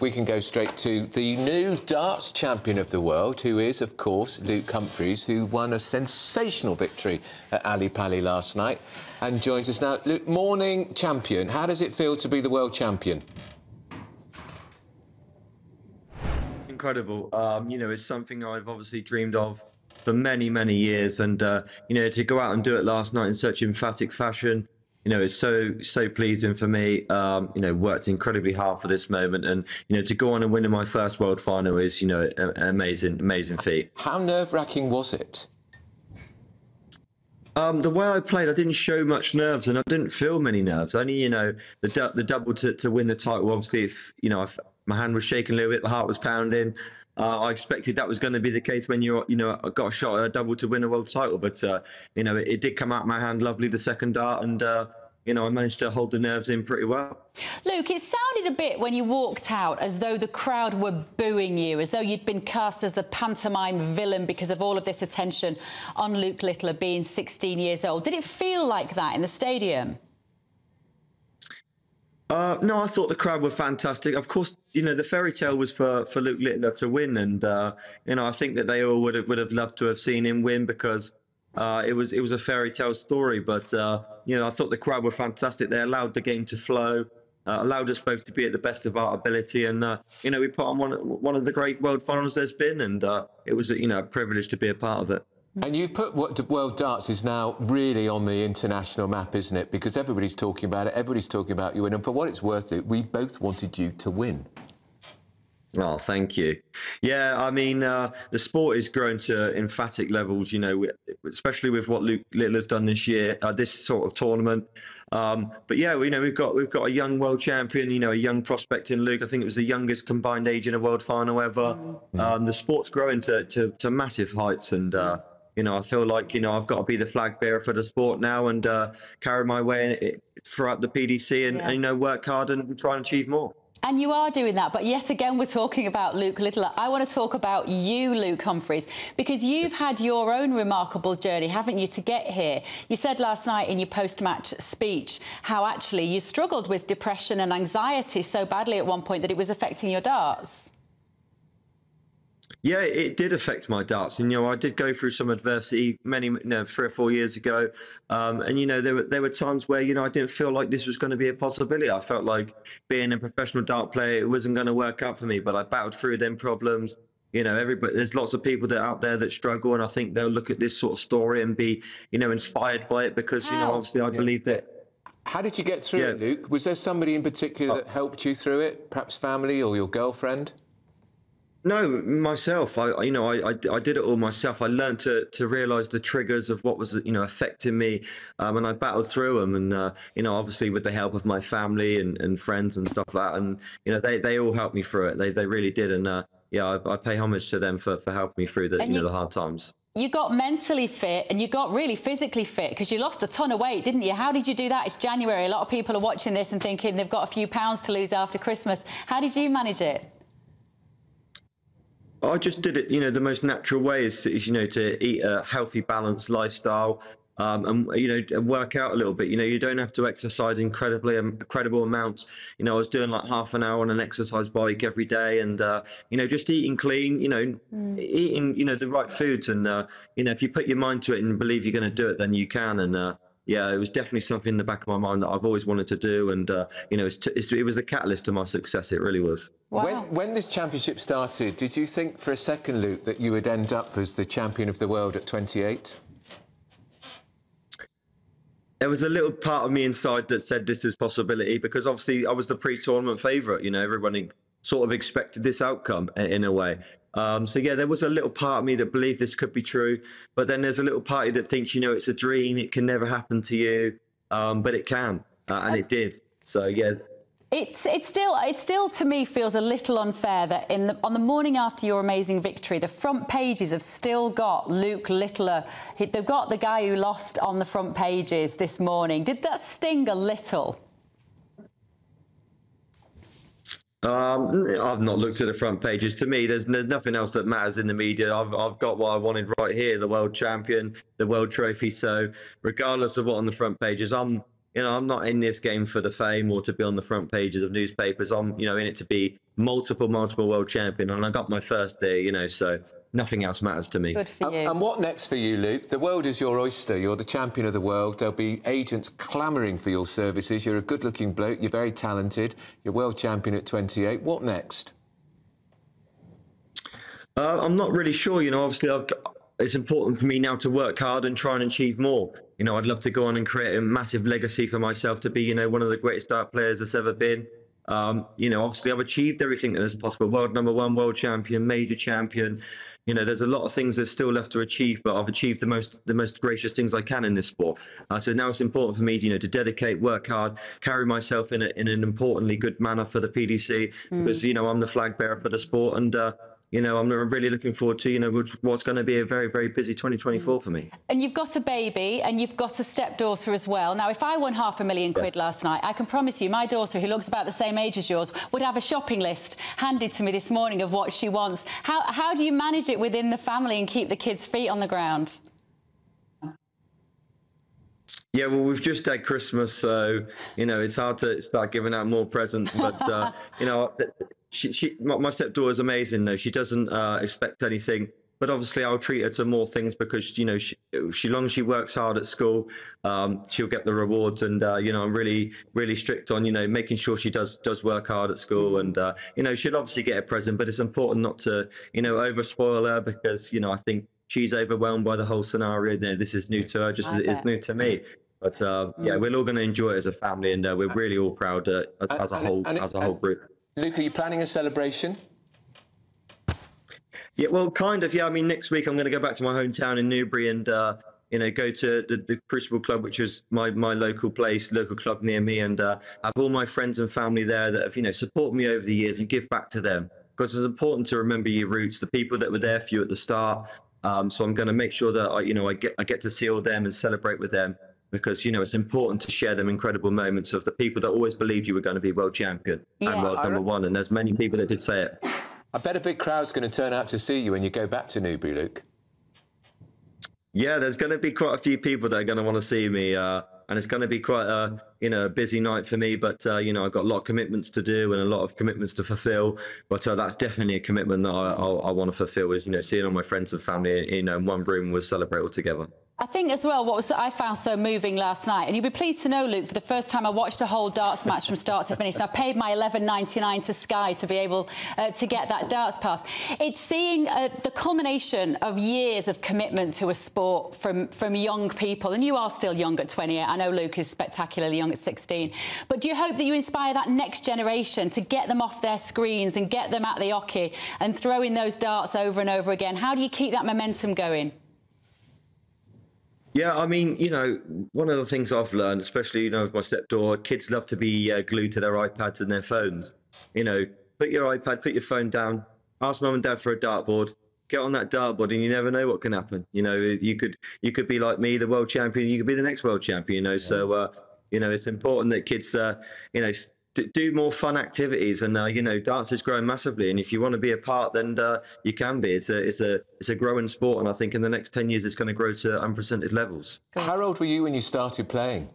we can go straight to the new darts champion of the world, who is, of course, Luke Humphries, who won a sensational victory at Ali Pali last night and joins us now. Luke, morning champion. How does it feel to be the world champion? Incredible. You know, it's something I've obviously dreamed of for many, many years. And, you know, to go out and do it last night in such emphatic fashion, you know, it's so pleasing for me. You know, worked incredibly hard for this moment. And, you know, to go on and win in my first world final is, you know, an amazing feat. How nerve-wracking was it? The way I played, I didn't show much nerves, and I didn't feel many nerves. Only, you know, the double to win the title. Obviously, if you know, my hand was shaking a little bit, the heart was pounding. I expected that was going to be the case when you know, got a shot at a double to win a world title. But you know, it did come out of my hand lovely the second dart, and you know, I managed to hold the nerves in pretty well. Luke, it sounded a bit when you walked out as though the crowd were booing you, as though you'd been cast as the pantomime villain because of all of this attention on Luke Littler being 16 years old. Did it feel like that in the stadium? No, I thought the crowd were fantastic. Of course, you know, the fairy tale was for Luke Littler to win, and you know, I think that they all would have loved to have seen him win because it was a fairy tale story. But you know, I thought the crowd were fantastic. They allowed the game to flow, allowed us both to be at the best of our ability, and you know, we put on one of the great world finals there's been, and it was you know, a privilege to be a part of it. And you've put what world darts is now really on the international map, isn't it? Because everybody's talking about it, everybody's talking about you, and for what it's worth, we both wanted you to win. Oh, thank you. Yeah, I mean, the sport is growing to emphatic levels, you know, especially with what Luke Littler's done this year, this sort of tournament. But yeah, you know, we've got a young world champion, you know, a young prospect in Luke. I think it was the youngest combined age in a world final ever. The sport's growing to massive heights, and you know, I feel like, you know, I've got to be the flag bearer for the sport now and carry my way throughout the PDC and, you know, work hard and try and achieve more. And you are doing that, but yet again, we're talking about Luke Littler. I want to talk about you, Luke Humphries, because you've had your own remarkable journey, haven't you, to get here? You said last night in your post-match speech how actually you struggled with depression and anxiety so badly at one point that it was affecting your darts. Yeah, it did affect my darts, and you know, I did go through some adversity many, you know, 3 or 4 years ago, and you know, there were times where, you know, I didn't feel like this was going to be a possibility. I felt like being a professional dart player, it wasn't going to work out for me. But I battled through them problems. You know, there's lots of people out there that struggle, and I think they'll look at this sort of story and be, you know, inspired by it because, you know, obviously I believe that. How did you get through it, Luke? Was there somebody in particular that helped you through it? Perhaps family or your girlfriend? No, myself. I did it all myself. I learned to realise the triggers of what was, you know, affecting me, and I battled through them. And you know, obviously with the help of my family and friends and stuff like that. And you know, they all helped me through it. They really did. And yeah, I pay homage to them for helping me through the, you know, the hard times. You got mentally fit and you got really physically fit because you lost a ton of weight, didn't you? How did you do that? It's January. A lot of people are watching this and thinking they've got a few pounds to lose after Christmas. How did you manage it? I just did it, you know, the most natural way is you know, to eat a healthy, balanced lifestyle, and you know, work out a little bit. You know, you don't have to exercise incredible amounts. You know, I was doing like half an hour on an exercise bike every day, and you know, just eating clean. You know, eating, you know, the right foods, and you know, if you put your mind to it and believe you're going to do it, then you can. And yeah, it was definitely something in the back of my mind that I've always wanted to do, and you know, it was the catalyst to my success. It really was. Wow. When this championship started, did you think for a second, Luke, that you would end up as the champion of the world at 28? There was a little part of me inside that said this is possibility, because obviously I was the pre-tournament favourite. You know, everyone sort of expected this outcome in a way. So yeah, there was a little part of me that believed this could be true, but then there's a little party that thinks, you know, it's a dream, it can never happen to you, but it can, and it did. So yeah. It still to me feels a little unfair that on the morning after your amazing victory, the front pages have still got Luke Littler. They've got the guy who lost on the front pages this morning. Did that sting a little? I've not looked at the front pages. To me, there's nothing else that matters in the media. I've got what I wanted right here, the world champion, the world trophy. So regardless of what on the front pages, I'm I'm not in this game for the fame or to be on the front pages of newspapers. I'm, in it to be multiple world champion, and I got my first there, so nothing else matters to me. Good for you. And what next for you, Luke? The world is your oyster. You're the champion of the world. There'll be agents clamouring for your services. You're a good-looking bloke. You're very talented. You're world champion at 28. What next? I'm not really sure. Obviously, it's important for me now to work hard and try and achieve more. I'd love to go on and create a massive legacy for myself to be, one of the greatest dart players that's ever been. Obviously, I've achieved everything that is possible. World #1, world champion, major champion. There's a lot of things that's still left to achieve, but I've achieved the most gracious things I can in this sport. So now it's important for me, to dedicate, work hard, carry myself in an importantly good manner for the PDC, because I'm the flag bearer for the sport, and I'm really looking forward to, what's going to be a very, very busy 2024 for me. And you've got a baby and you've got a stepdaughter as well. Now, if I won £500,000 last night, I can promise you my daughter, who looks about the same age as yours, would have a shopping list handed to me this morning of what she wants. How do you manage it within the family and keep the kids' feet on the ground? Yeah, well, we've just had Christmas, so, it's hard to start giving out more presents, but, my stepdaughter is amazing, though. She doesn't expect anything, but obviously I'll treat her to more things because, she long as she works hard at school, she'll get the rewards. And, I'm really, really strict on, making sure she does work hard at school. And, she'll obviously get a present, but it's important not to, over spoil her because, I think she's overwhelmed by the whole scenario. This is new to her, just as it is new to me. But, yeah, we're all going to enjoy it as a family, and we're really all proud as a whole group. Luke, are you planning a celebration? Yeah, well, kind of. Yeah, I mean, next week I'm going to go back to my hometown in Newbury and, go to the Crucible Club, which is my local club near me, and have all my friends and family there that have, supported me over the years and give back to them. Because it's important to remember your roots, the people that were there for you at the start. So I'm going to make sure that I get to see all them and celebrate with them. Because, it's important to share them incredible moments of the people that always believed you were going to be world champion and world #1. And there's many people that did say it. I bet a big crowd's going to turn out to see you when you go back to Newbury, Luke. Yeah, there's going to be quite a few people that are going to want to see me. And it's going to be quite a busy night for me. But, I've got a lot of commitments to do and a lot of commitments to fulfill. But that's definitely a commitment that I want to fulfill is, seeing all my friends and family in one room, we'll celebrate all together. I think as well, I found so moving last night, and you'll be pleased to know, Luke, for the first time I watched a whole darts match from start to finish, and I paid my $11.99 to Sky to be able to get that darts pass. It's seeing the culmination of years of commitment to a sport from young people, and you are still young at 28. I know Luke is spectacularly young at 16, but do you hope that you inspire that next generation to get them off their screens and get them at the hockey and throwing those darts over and over again? How do you keep that momentum going? Yeah, I mean, one of the things I've learned, especially, with my stepdaughter, kids love to be glued to their iPads and their phones. Put your iPad, put your phone down, ask mum and dad for a dartboard, get on that dartboard, and you never know what can happen. You could be like me, the world champion, you could be the next world champion, Yeah. So, it's important that kids, do more fun activities, and darts is growing massively, and if you want to be a part, then you can be. It's a growing sport, and I think in the next 10 years it's going to grow to unprecedented levels. How old were you when you started playing?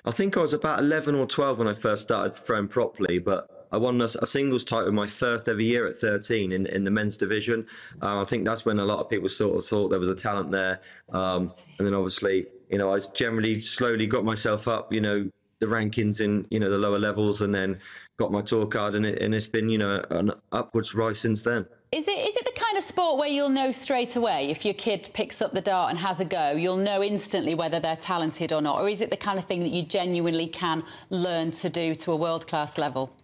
I think I was about 11 or 12 when I first started throwing properly, but I won a singles title my first ever year at 13 in the men's division. I think that's when a lot of people sort of thought there was a talent there, and then obviously I generally slowly got myself up, the rankings in the lower levels, and then got my tour card, and it's been an upwards rise since then. Is it the kind of sport where you'll know straight away if your kid picks up the dart and has a go, you'll know instantly whether they're talented or not, or is it the kind of thing that you genuinely can learn to do to a world-class level?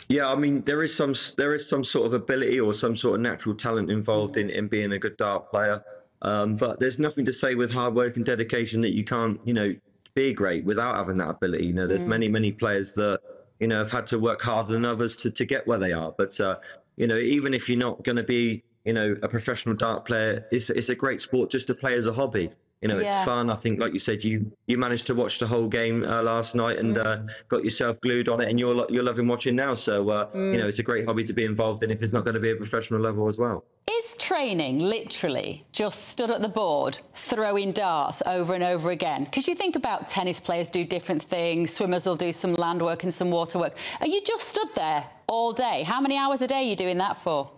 Yeah, I mean, there is some sort of ability or some sort of natural talent involved in being a good dart player. But there's nothing to say with hard work and dedication that you can't, be great without having that ability. There's many players that, have had to work harder than others to get where they are. But, even if you're not going to be, a professional dart player, it's a great sport just to play as a hobby. You know, it's fun. I think, like you said, you managed to watch the whole game last night and got yourself glued on it, and you're loving watching now. So, you know, it's a great hobby to be involved in if it's not going to be a professional level as well. Is training literally just stood at the board, throwing darts over and over again? Because you think about tennis players do different things, swimmers will do some land work and some water work. Are you just stood there all day? How many hours a day are you doing that for?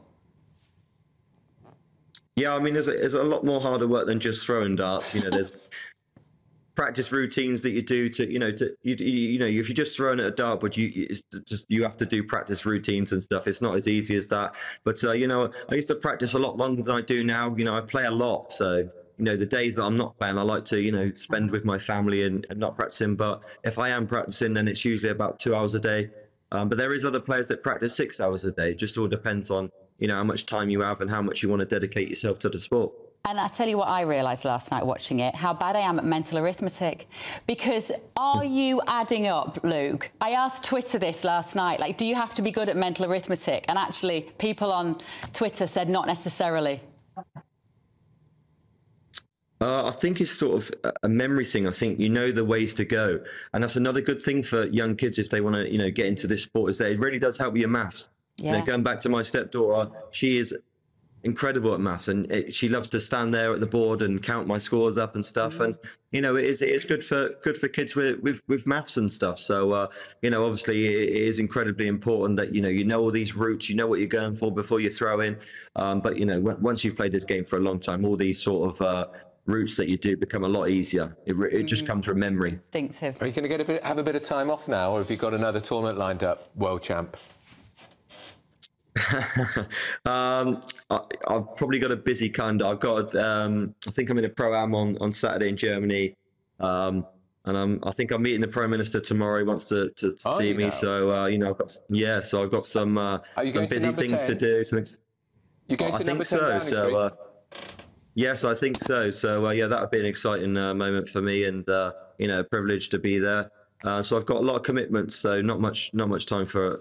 Yeah, I mean, there's a lot more harder work than just throwing darts. You know, there's practice routines that you do to, you know, if you're just throwing at a dartboard, you have to do practice routines and stuff. It's not as easy as that. But you know, I used to practice a lot longer than I do now. You know, I play a lot, so you know, the days that I'm not playing, I like to, you know, spend with my family and not practicing. But if I am practicing, then it's usually about 2 hours a day. But there is other players that practice 6 hours a day. It just all depends on, you know, how much time you have and how much you want to dedicate yourself to the sport. And I tell you what I realised last night watching it, how bad I am at mental arithmetic. Because are you adding up, Luke? I asked Twitter this last night, like, do you have to be good at mental arithmetic? And actually, people on Twitter said not necessarily. I think it's sort of a memory thing. I think you know the ways to go. And that's another good thing for young kids if they want to, you know, get into this sport, is that it really does help with your maths. Yeah. You know, going back to my stepdaughter, she is incredible at maths, and she loves to stand there at the board and count my scores up and stuff. And you know, it is good for kids with maths and stuff. So you know, obviously it is incredibly important that you know all these routes, you know what you're going for before you throw in. But you know, once you've played this game for a long time, all these sort of routes that you do become a lot easier. It just comes from memory. Instinctive. Are you going to have a bit of time off now, or have you got another tournament lined up, world champ? I've probably got a busy calendar. I've got, I think I'm in a pro-am on Saturday in Germany. And I think I'm meeting the Prime Minister tomorrow. He wants to see me. So, you know, so I've got some busy things to do. You're going to number 10 Downing Street? Yes, I think so. So, yeah, that would be an exciting moment for me, and, you know, a privilege to be there. So I've got a lot of commitments, so not much time for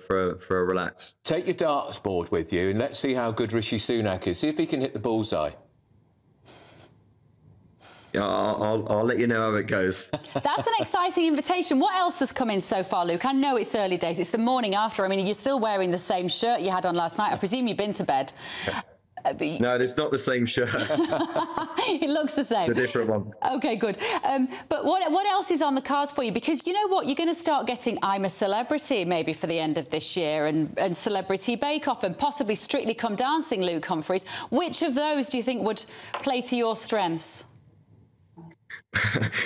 a relax. Take your darts board with you, and let's see how good Rishi Sunak is. See if he can hit the bullseye. Yeah, I'll let you know how it goes. That's an exciting invitation. What else has come in so far, Luke? I know it's early days. It's the morning after. I mean, you're still wearing the same shirt you had on last night. I presume you've been to bed. No, it's not the same shirt. It looks the same. It's a different one. OK, good. But what else is on the cards for you? Because you know what? You're going to start getting I'm a Celebrity maybe for the end of this year, and Celebrity Bake Off, and possibly Strictly Come Dancing, Luke Humphries. Which of those do you think would play to your strengths?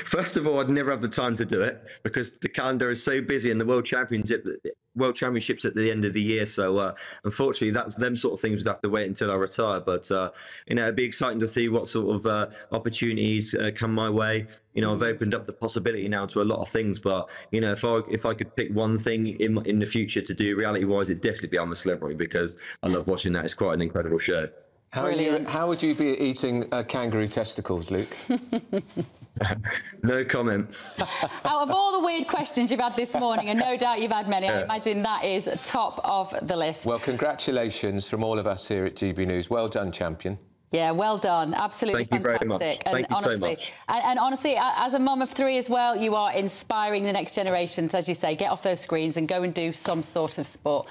First of all, I'd never have the time to do it because the calendar is so busy, and the World Championships at the end of the year. So unfortunately, that's them sort of things would have to wait until I retire. But you know, it'd be exciting to see what sort of opportunities come my way. You know, I've opened up the possibility now to a lot of things. But you know, if I could pick one thing in the future to do reality-wise, it'd definitely be I'm a Celebrity, because I love watching that. It's quite an incredible show. How would you be eating kangaroo testicles, Luke? No comment. Out of all the weird questions you've had this morning, and no doubt you've had many, I imagine that is top of the list. Well, congratulations from all of us here at GB News. Well done, champion. Yeah, well done. Absolutely fantastic. Thank you very much. Thank you so much. And honestly, as a mum of 3 as well, you are inspiring the next generations, as you say. Get off those screens and go and do some sort of sport.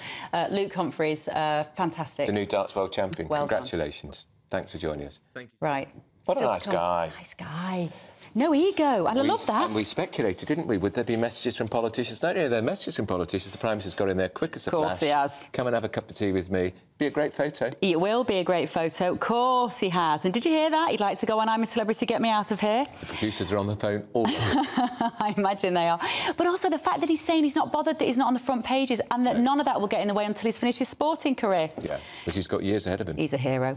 Luke Humphries, fantastic. The new darts world champion. Well congratulations. Done. Thanks for joining us. Thank you. Right. What a nice guy. Nice guy. No ego, and I love that. And we speculated, didn't we? Would there be messages from politicians? Not only are there messages from politicians, the Prime Minister's got in there quick as a flash. Of course he has. Come and have a cup of tea with me. Be a great photo. It will be a great photo. Of course he has. And did you hear that? He'd like to go on I'm a Celebrity, get me out of here. The producers are on the phone all the time. I imagine they are. But also the fact that he's saying he's not bothered that he's not on the front pages, and that none of that will get in the way until he's finished his sporting career. Yeah, but he's got years ahead of him. He's a hero.